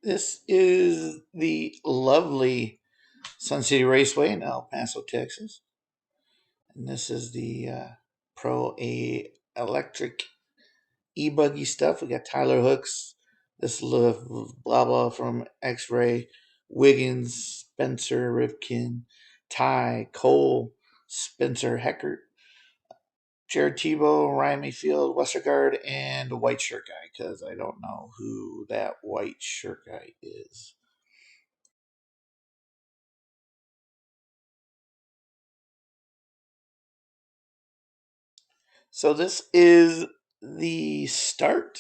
This is the lovely Sun City Raceway in El Paso, Texas. And this is the Pro A electric e-buggy stuff. We got Tyler Hooks, this little blah blah from X-Ray, Wiggins, Spencer Rifkin, Ty, Cole, Spencer Heckert, Jared Tebow, Ryan Mayfield, Westergaard, and the white shirt guy, because I don't know who that white shirt guy is. So this is the start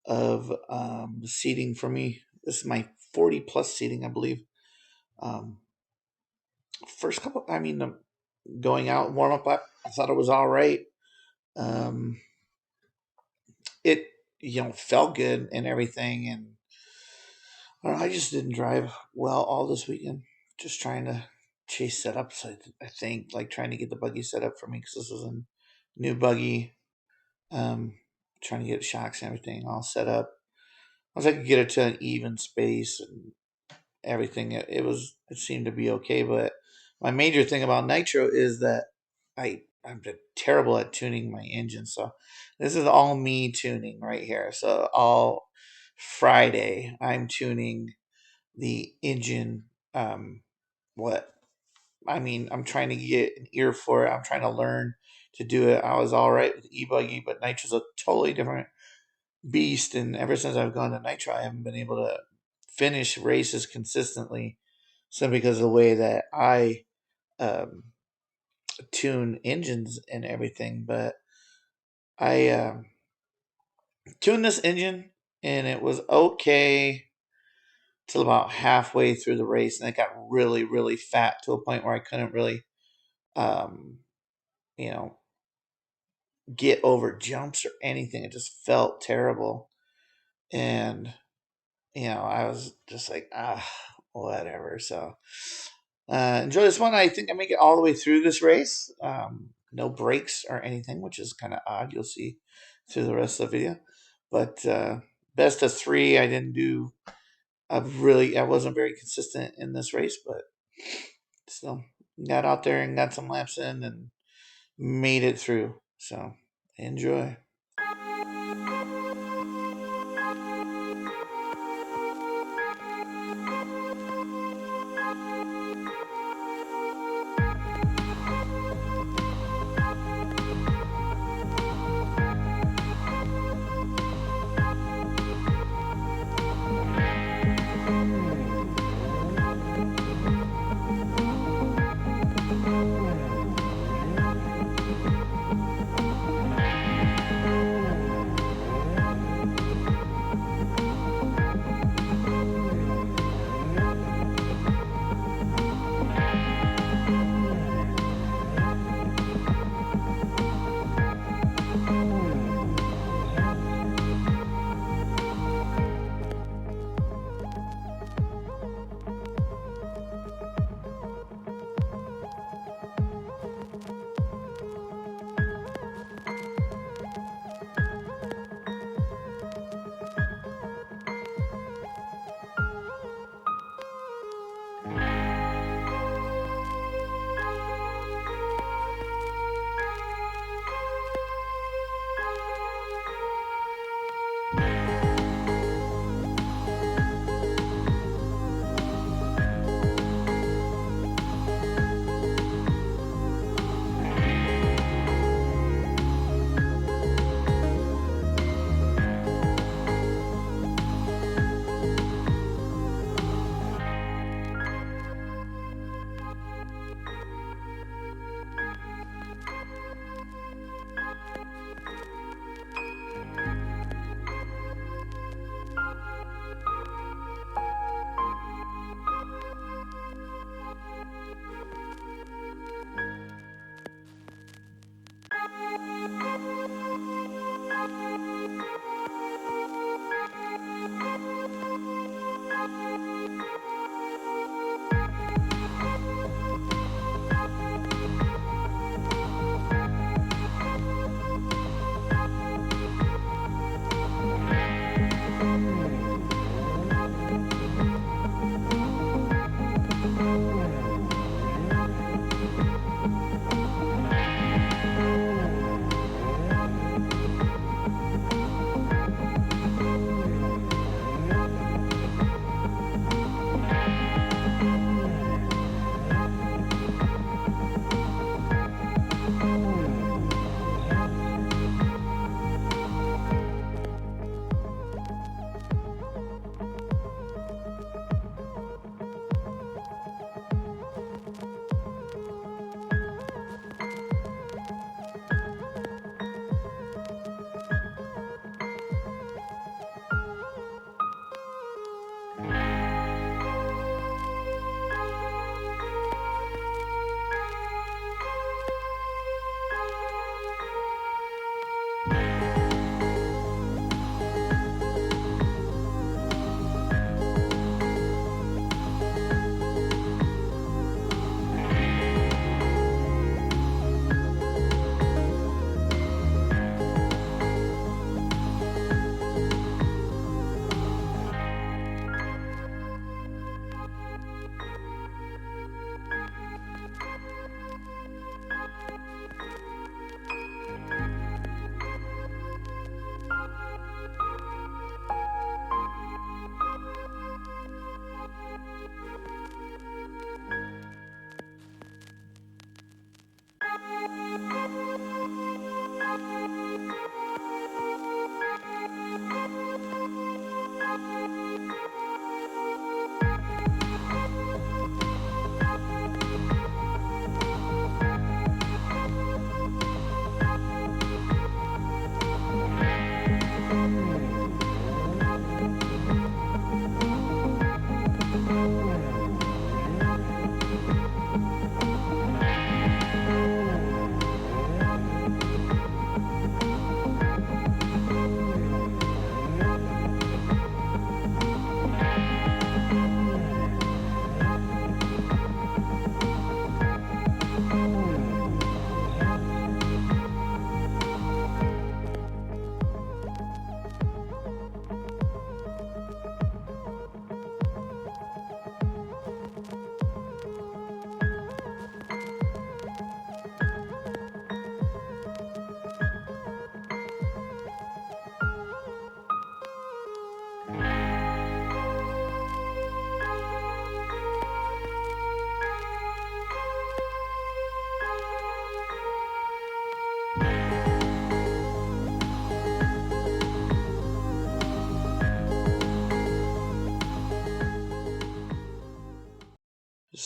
of the seating for me. This is my 40 plus seating, I believe. Um, first couple, going out warm up, I thought it was all right. Um, it felt good and everything, and I just didn't drive well all this weekend. Just trying to chase setups. I think like trying to get the buggy set up for me because this is a new buggy. Um, Trying to get shocks and everything all set up. Once I could get it to an even space and everything, it seemed to be okay. But my major thing about nitro is that I'm terrible at tuning my engine. So this is all me tuning right here. So all Friday I'm tuning the engine. What I'm trying to get an ear for it. I'm trying to learn to do it. I was all right with e-buggy, but nitro's a totally different beast. And ever since I've gone to nitro, I haven't been able to finish races consistently simply because of the way that I um, tune engines and everything. But I tuned this engine and it was okay till about halfway through the race, and it got really, really fat to a point where I couldn't really, um, you know, get over jumps or anything. It just felt terrible, and I was just like, whatever. So enjoy this one. I think I make it all the way through this race. No breaks or anything, which is kind of odd. You'll see through the rest of the video. But best of three, I didn't do. I wasn't very consistent in this race, but still got out there and got some laps in and made it through. So enjoy.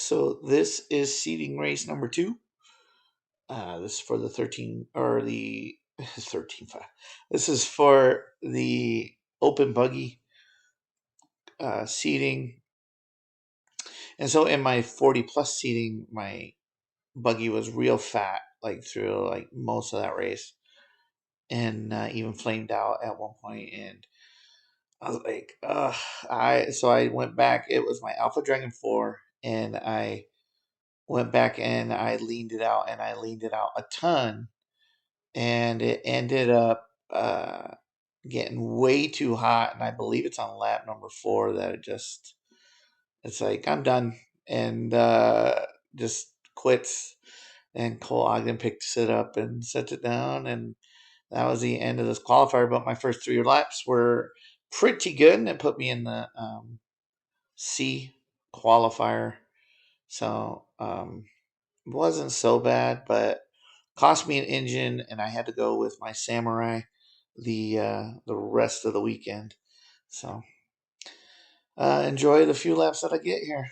So this is seeding race number 2. This is for the 13.5. This is for the open buggy seating. And so in my 40 plus seating, my buggy was real fat, like through like most of that race, and even flamed out at one point. And I was like, I went back. It was my Alpha Dragon 4, and I went back and I leaned it out, and I leaned it out a ton, and it ended up getting way too hot. And I believe it's on lap number 4 that it's like I'm done, and just quits. And Cole Ogden picks it up and sets it down, and that was the end of this qualifier. But my first 3 laps were pretty good, and it put me in the C qualifier. So it wasn't so bad, but cost me an engine, and I had to go with my Samurai the rest of the weekend. So enjoy the few laps that I get here.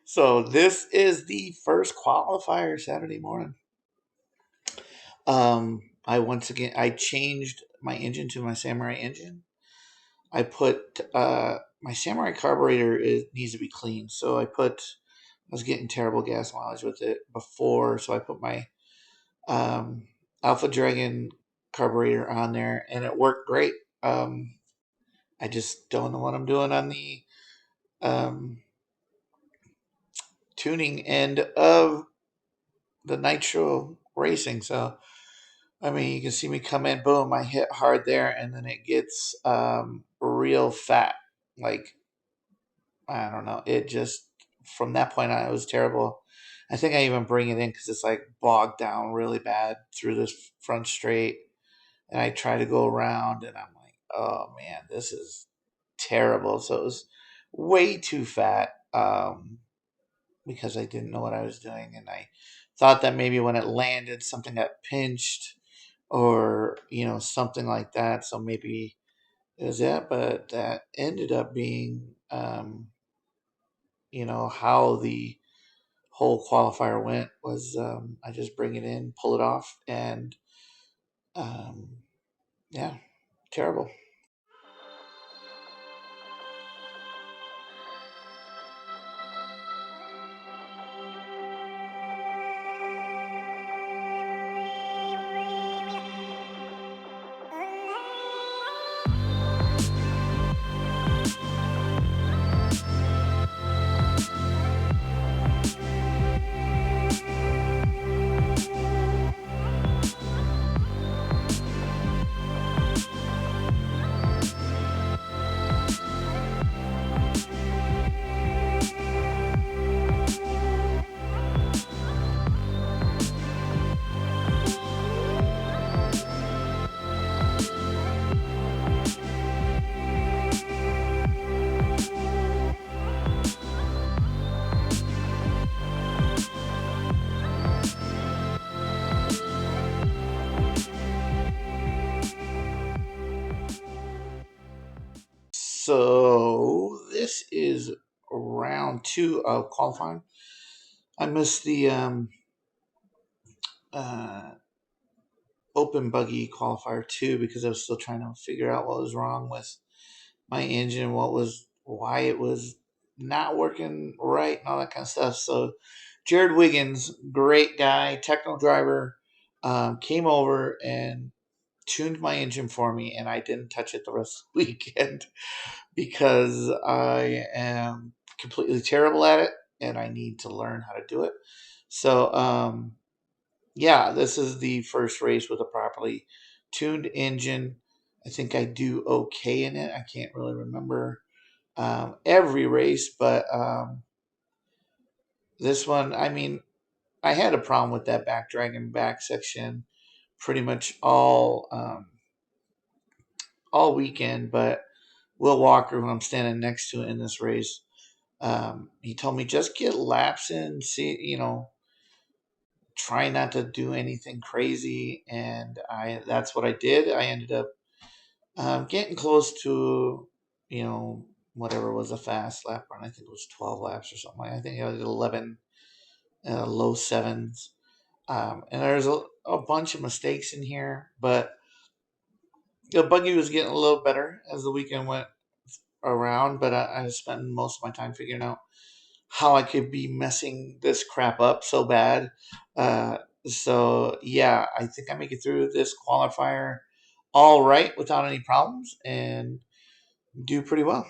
So this is the first qualifier Saturday morning. I changed my engine to my Samurai engine. I put my Samurai carburetor needs to be clean, so I was getting terrible gas mileage with it before, so I put my Alpha Dragon carburetor on there, and it worked great. I just don't know what I'm doing on the um, tuning end of the nitro racing. So, I mean, you can see me come in, boom, I hit hard there, and then it gets real fat. Like, I don't know. It just, from that point on, it was terrible. I think I even bring it in because it's like bogged down really bad through this front straight. And I try to go around, and I'm like, oh man, this is terrible. So it was way too fat because I didn't know what I was doing. And I thought that maybe when it landed, something got pinched or, something like that. So maybe it was that, but that ended up being, how the whole qualifier went was I just bring it in, pull it off, and um, yeah, terrible. So this is round two of qualifying. I missed the uh, open buggy qualifier two because I was still trying to figure out what was wrong with my engine, why it was not working right, and all that kind of stuff. So Jared Wiggins, great guy, techno driver, came over and tuned my engine for me, and I didn't touch it the rest of the weekend because I am completely terrible at it and I need to learn how to do it. So, yeah, this is the first race with a properly tuned engine. I think I do okay in it. I can't really remember every race, but this one, I mean, I had a problem with that back dragging back section pretty much all weekend, but Will Walker, who I'm standing next to in this race, he told me just get laps in, see, try not to do anything crazy, and that's what I did. I ended up getting close to, you know, whatever was a fast lap run. I think it was 12 laps or something. I think I did 11, low sevens. And there's a bunch of mistakes in here, but the buggy was getting a little better as the weekend went around. But I was spending most of my time figuring out how I could be messing this crap up so bad. So yeah, I think I make it through this qualifier all right without any problems and do pretty well.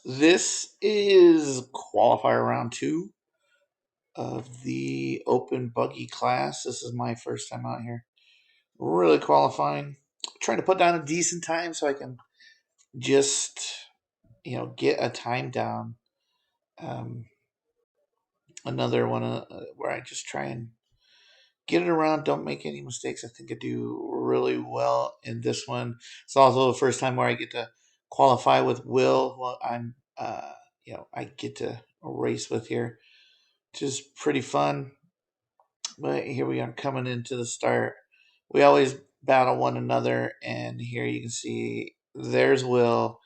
This is qualifier round 2 of the open buggy class. This is my first time out here. Really qualifying. Trying to put down a decent time so I can just, get a time down. Um, Another one where I just try and get it around, don't make any mistakes. I think I do really well in this one. It's also the first time where I get to qualify with Will. Well, I get to race with here, which is pretty fun. But here we are coming into the start. We always battle one another, and here you can see there's Will,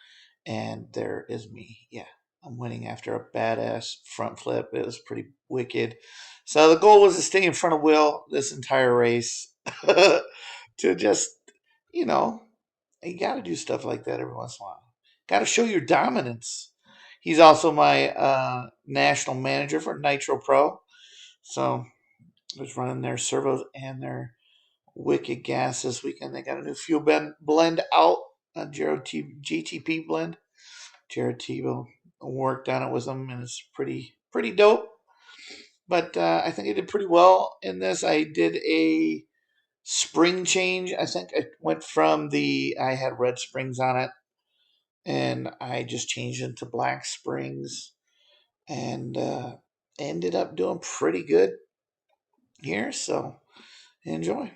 and there is me. Yeah, I'm winning after a badass front flip. It was pretty wicked. So the goal was to stay in front of Will this entire race. To just, you know, you got to do stuff like that every once in a while. Got to show your dominance. He's also my national manager for Nitro Pro. So I was running their servos and their wicked gas this weekend. They got a new fuel blend out, a GTP blend. Jared Tebow worked on it with them, and it's pretty dope. But I think I did pretty well in this. I did a spring change. I think it went from I had red springs on it, and I just changed it to black springs, and ended up doing pretty good here. So enjoy.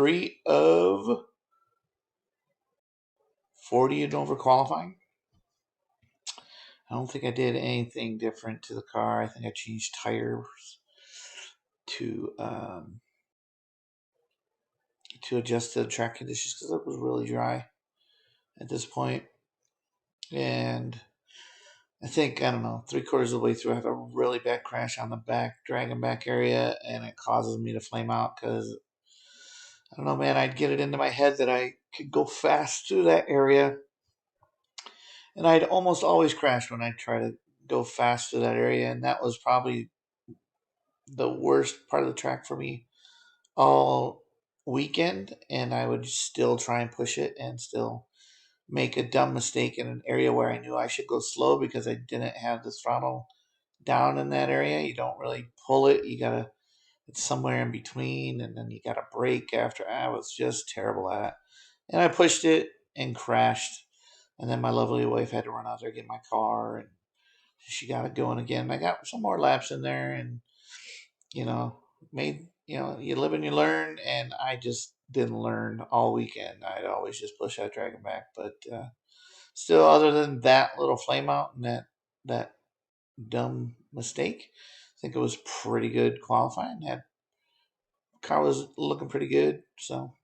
3 of 40 and over qualifying. I don't think I did anything different to the car. I think I changed tires to adjust to the track conditions because it was really dry at this point. And I think, I don't know, 3/4 of the way through, I have a really bad crash on the back, dragon back area, and it causes me to flame out because, I don't know, man, I'd get it into my head that I could go fast through that area. And I'd almost always crash when I try to go fast through that area. And that was probably the worst part of the track for me all weekend. And I would still try and push it and still make a dumb mistake in an area where I knew I should go slow because I didn't have the throttle down in that area. You don't really pull it. It's somewhere in between, and then you gotta brake after. I was just terrible at it. And I pushed it and crashed. And then my lovely wife had to run out there, get my car, and she got it going again. I got some more laps in there, and you know, you live and you learn. And I just didn't learn all weekend. I'd always just push that dragon back, but still, other than that little flame out and that dumb mistake, I think it was pretty good qualifying. Had car was looking pretty good, so.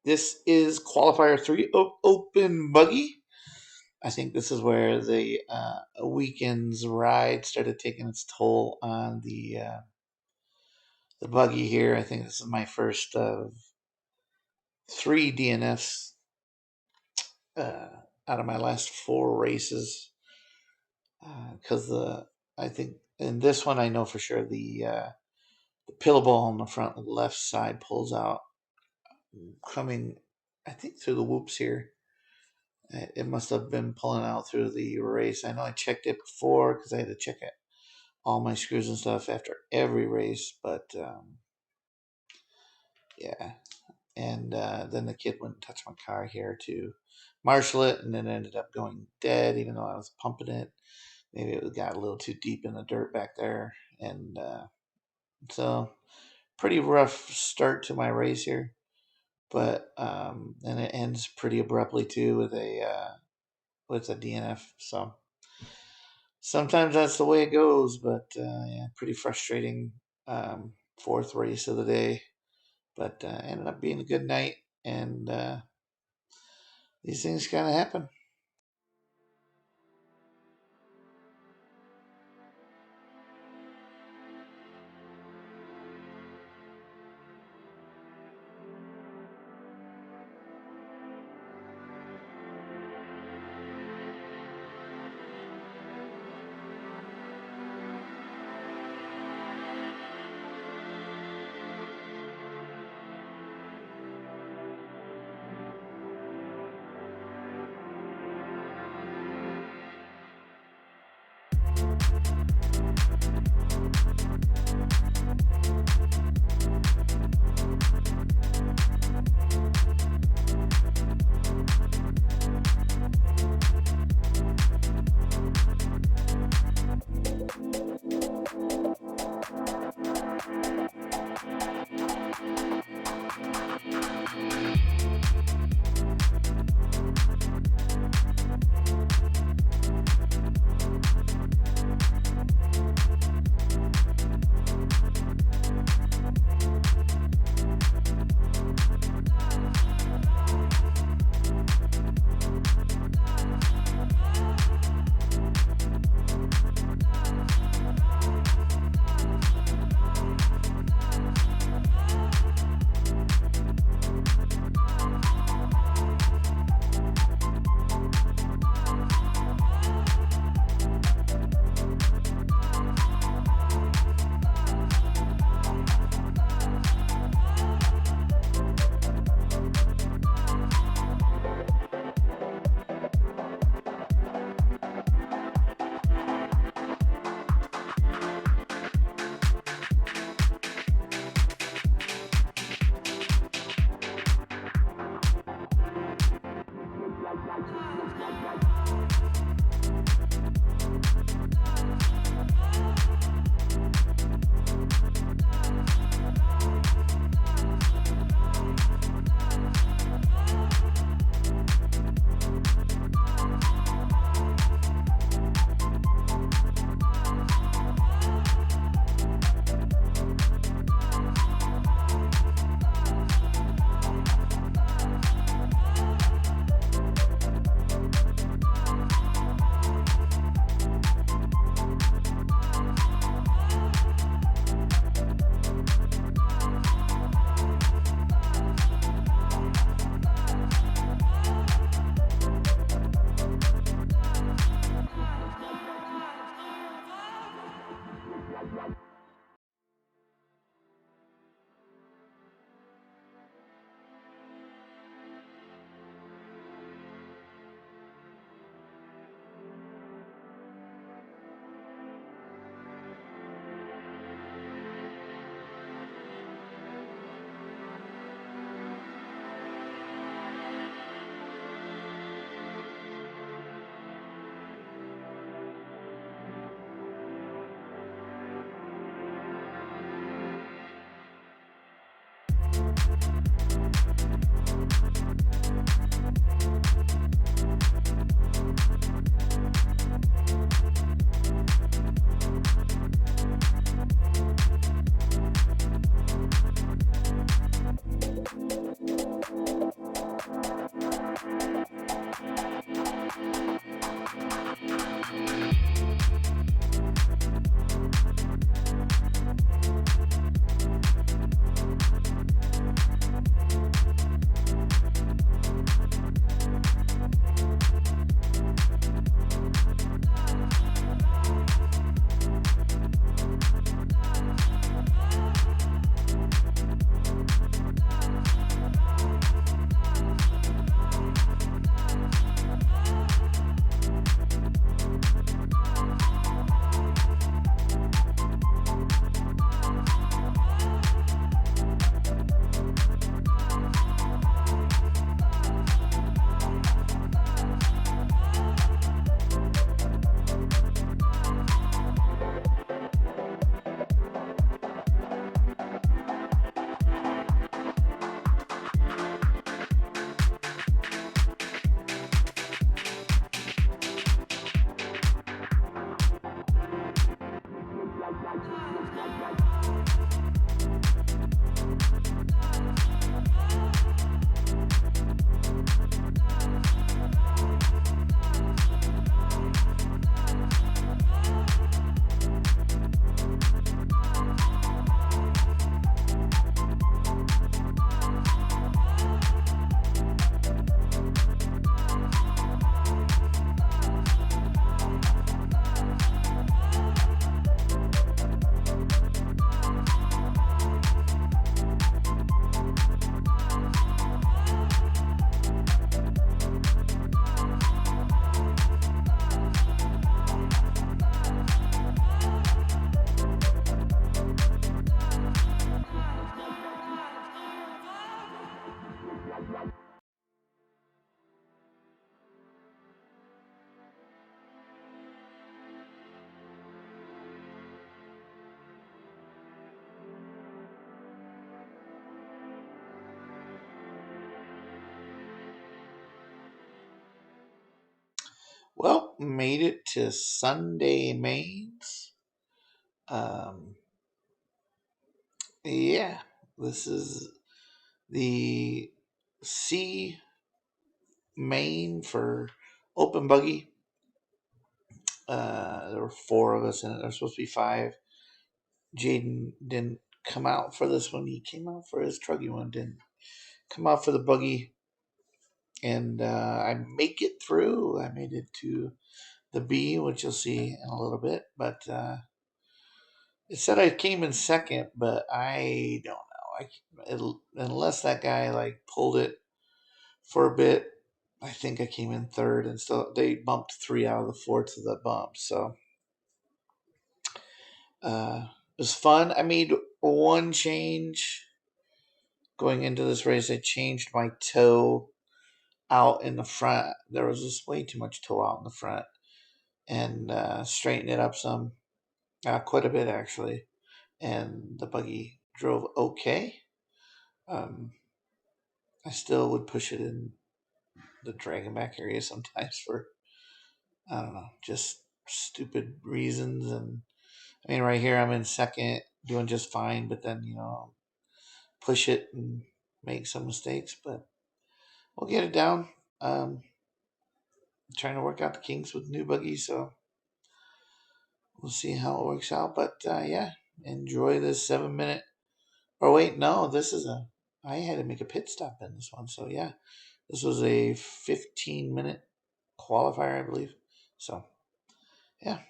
This is Qualifier 3 Open Buggy. I think this is where the weekend's ride started taking its toll on the buggy here. I think this is my first of 3 DNFs out of my last 4 races. Because I think in this one I know for sure the pillow ball on the front left side pulls out, coming I think through the whoops here. It must have been pulling out through the race. I know I checked it before because I had to check it, all my screws and stuff after every race. But yeah, and then the kid wouldn't touch my car here to marshal it, and then ended up going dead, even though I was pumping it. Maybe it got a little too deep in the dirt back there, and so pretty rough start to my race here. But and it ends pretty abruptly too with a DNF. So sometimes that's the way it goes. But yeah, pretty frustrating 4th race of the day. But ended up being a good night, and these things kind of happen. Well, made it to Sunday mains. Um, yeah, this is the C main for Open Buggy. There were four of us in it. There's supposed to be five. Jaden didn't come out for this one. He came out for his truggy one. Didn't come out for the buggy. And I make it through. I made it to the B, which you'll see in a little bit. But it said I came in second, but I don't know. Unless that guy like pulled it for a bit, I think I came in third, and still they bumped 3 out of the 4 to the bump. So it was fun. I made one change going into this race. I changed my toe out in the front. There was just way too much toe out in the front, and straightened it up some, quite a bit actually. And the buggy drove okay. Um, I still would push it in the Dragonback area sometimes for, I don't know, just stupid reasons. And I mean, right here I'm in second, doing just fine, but then push it and make some mistakes. But we'll get it down. Trying to work out the kinks with new buggy, so we'll see how it works out. But yeah, enjoy this 7 minute. Oh wait, no, this is a. I had to make a pit stop in this one, so yeah, this was a 15-minute qualifier, I believe. So yeah.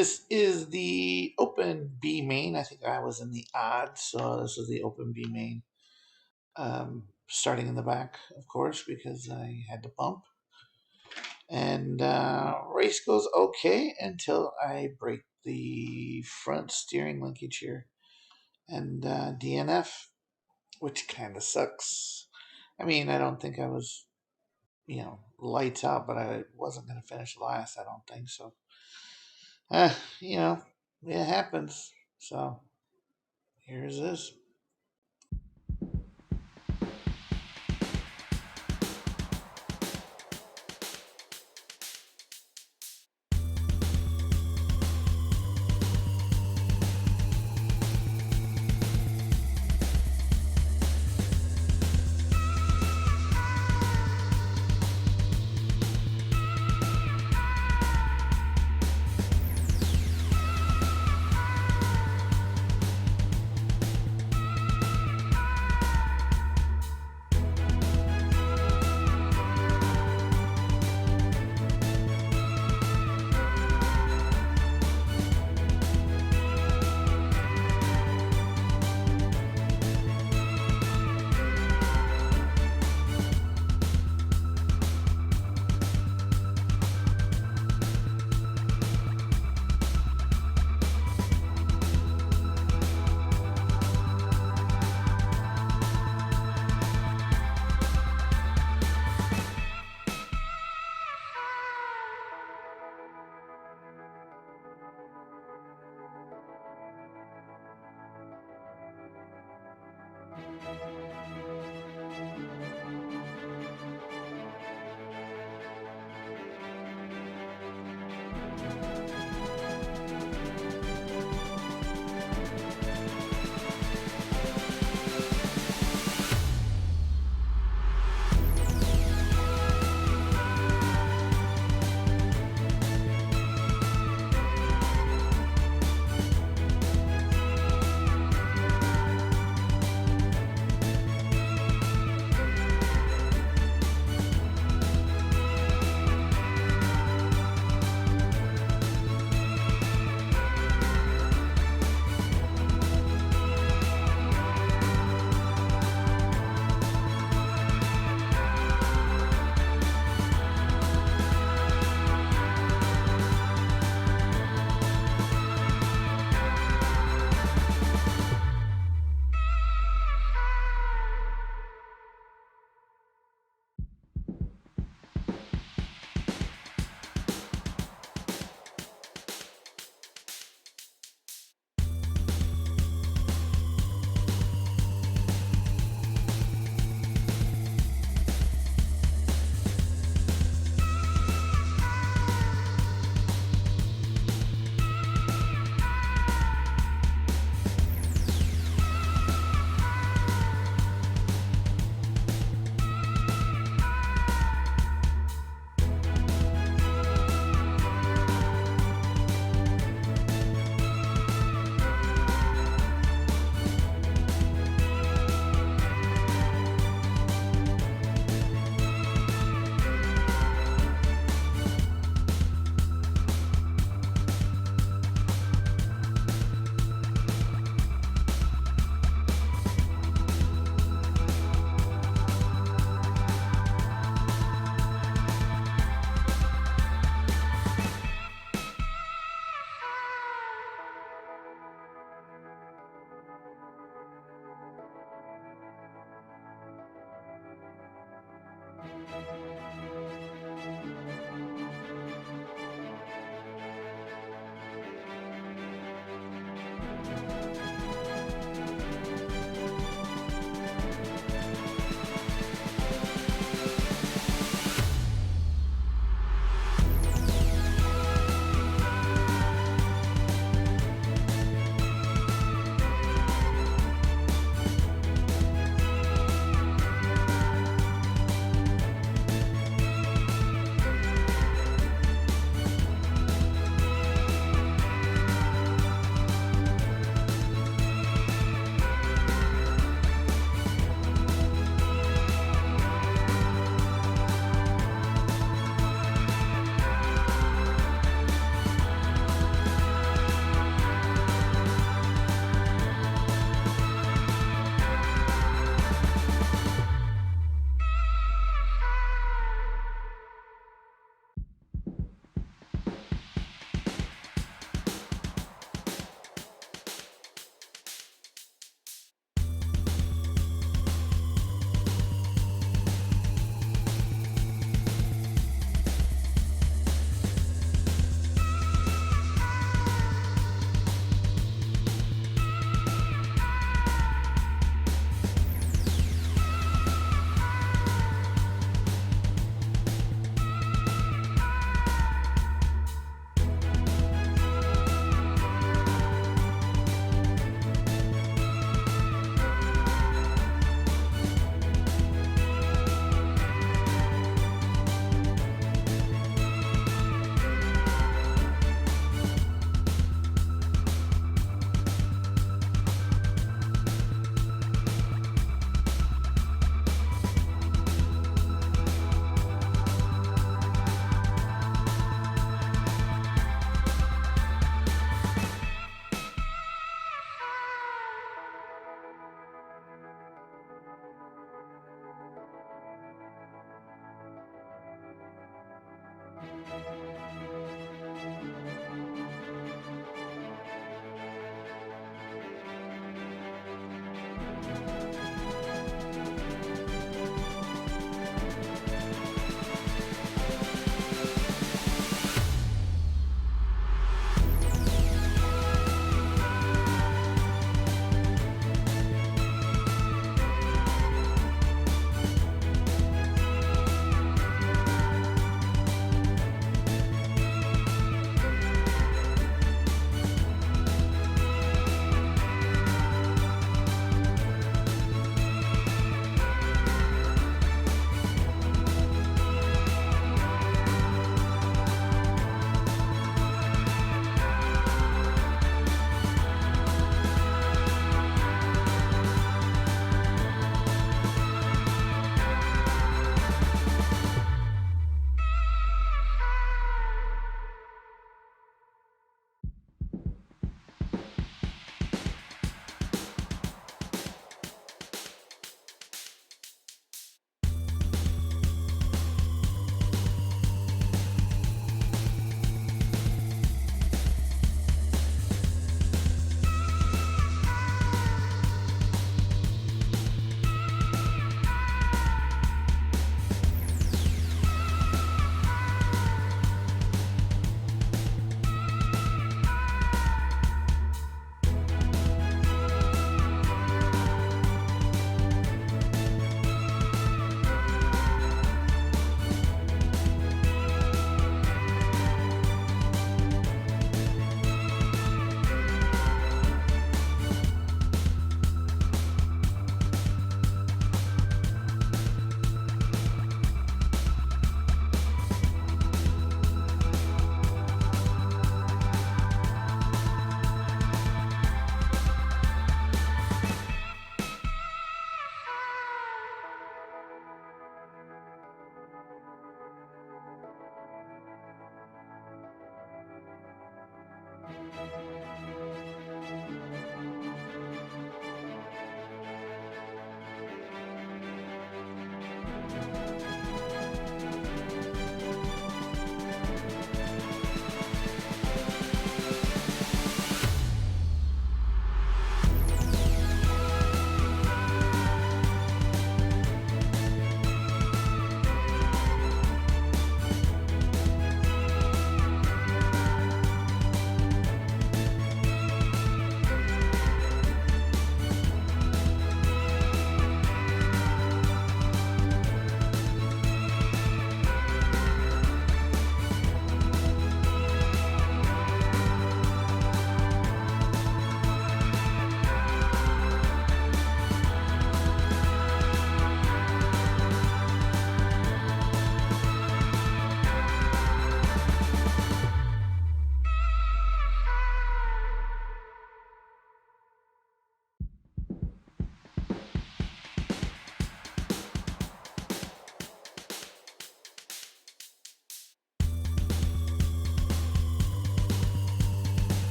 This is the open B main. I think I was in the odd, so this is the open B main. Starting in the back, of course, because I had to bump. And race goes okay until I break the front steering linkage here and DNF, which kind of sucks. I mean, I don't think I was, lights out, but I wasn't going to finish last. I don't think so. Uh, you know, it happens. So here's this.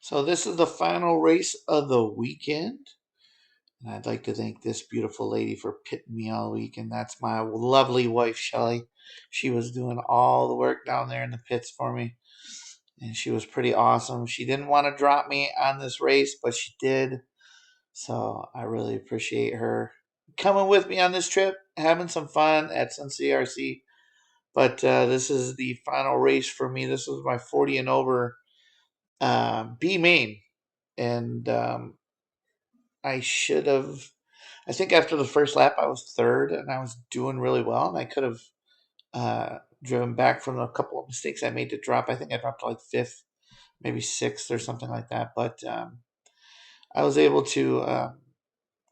So this is the final race of the weekend. And I'd like to thank this beautiful lady for pitting me all week, and that's my lovely wife, Shelly. She was doing all the work down there in the pits for me, and she was pretty awesome. She didn't want to drop me on this race, but she did. So I really appreciate her coming with me on this trip, having some fun at Sun CRC. But this is the final race for me. This was my 40 and over B main, and I should have. I think after the first lap, I was third, and I was doing really well, and I could have driven back from a couple of mistakes I made to drop. I think I dropped to like fifth, maybe sixth or something like that. But I was able to,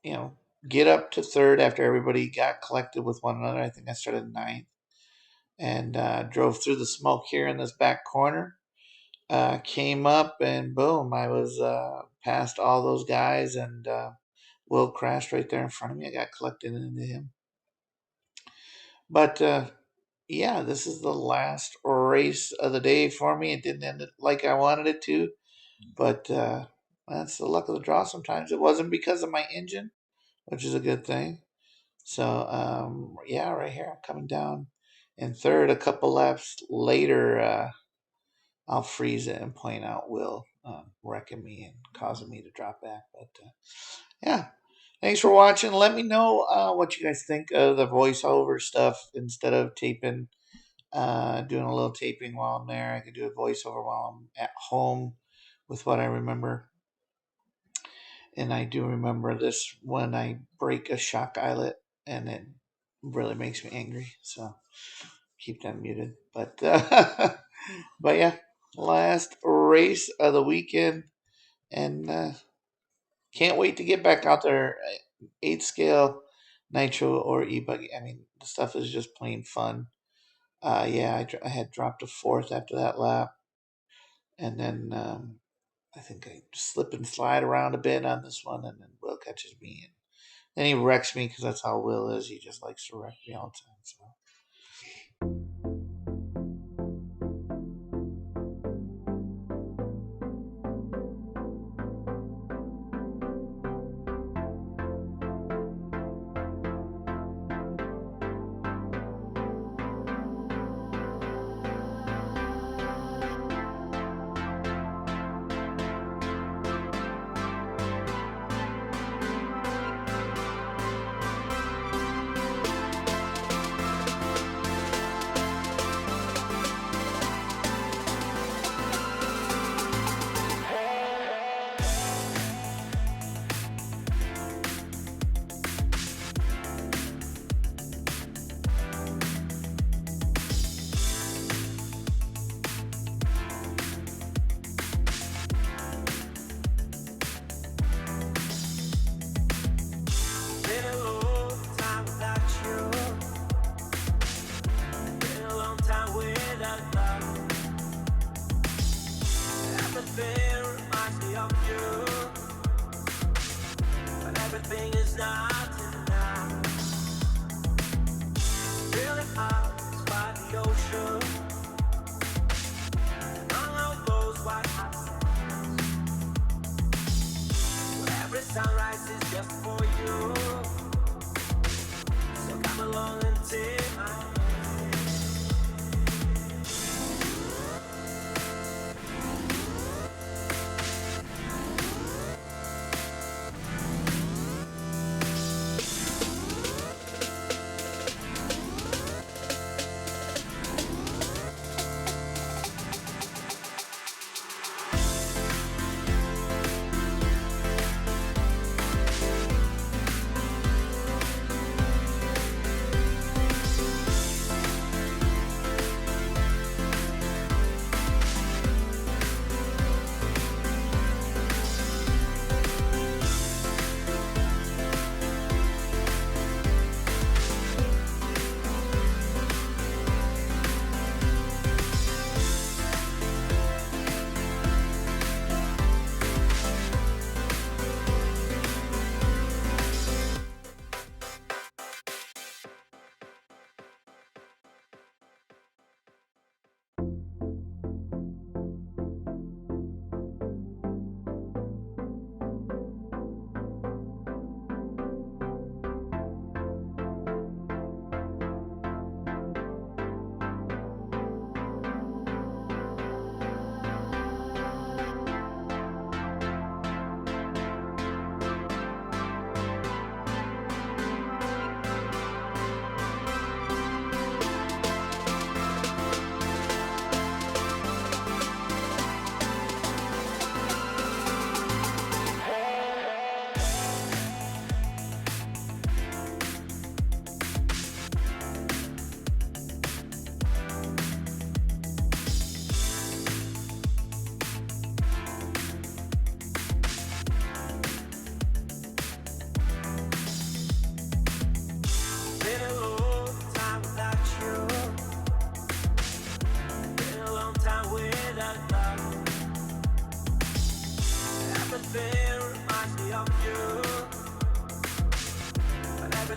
you know, get up to third after everybody got collected with one another. I think I started ninth and drove through the smoke here in this back corner. Came up and boom, I was past all those guys, and Will crashed right there in front of me. I got collected into him. But yeah, this is the last race of the day for me. It didn't end like I wanted it to, but that's the luck of the draw sometimes. It wasn't because of my engine, which is a good thing. So yeah, right here I'm coming down in third. A couple laps later, I'll freeze it and point out Will wrecking me and causing me to drop back. But yeah, thanks for watching. Let me know what you guys think of the voiceover stuff instead of taping. Doing a little taping while I'm there. I could do a voiceover while I'm at home with what I remember. And I do remember this when I break a shock eyelet, and it really makes me angry. So keep that muted. But but yeah, last race of the weekend, and can't wait to get back out there. 8 scale, nitro or e-buggy. I mean, the stuff is just plain fun. Yeah, I had dropped to fourth after that lap, and then I think I slip and slide around a bit on this one, and then Will catches me, and then he wrecks me because that's how Will is. He just likes to wreck me all the time. So.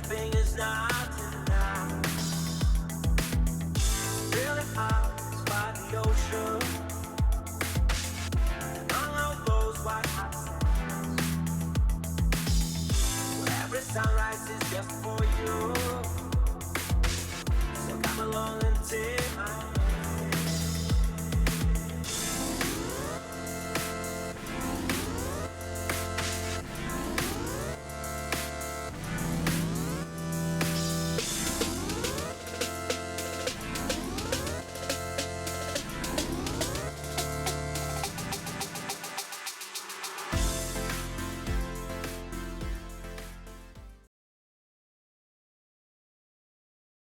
Everything is not enough. Really hard.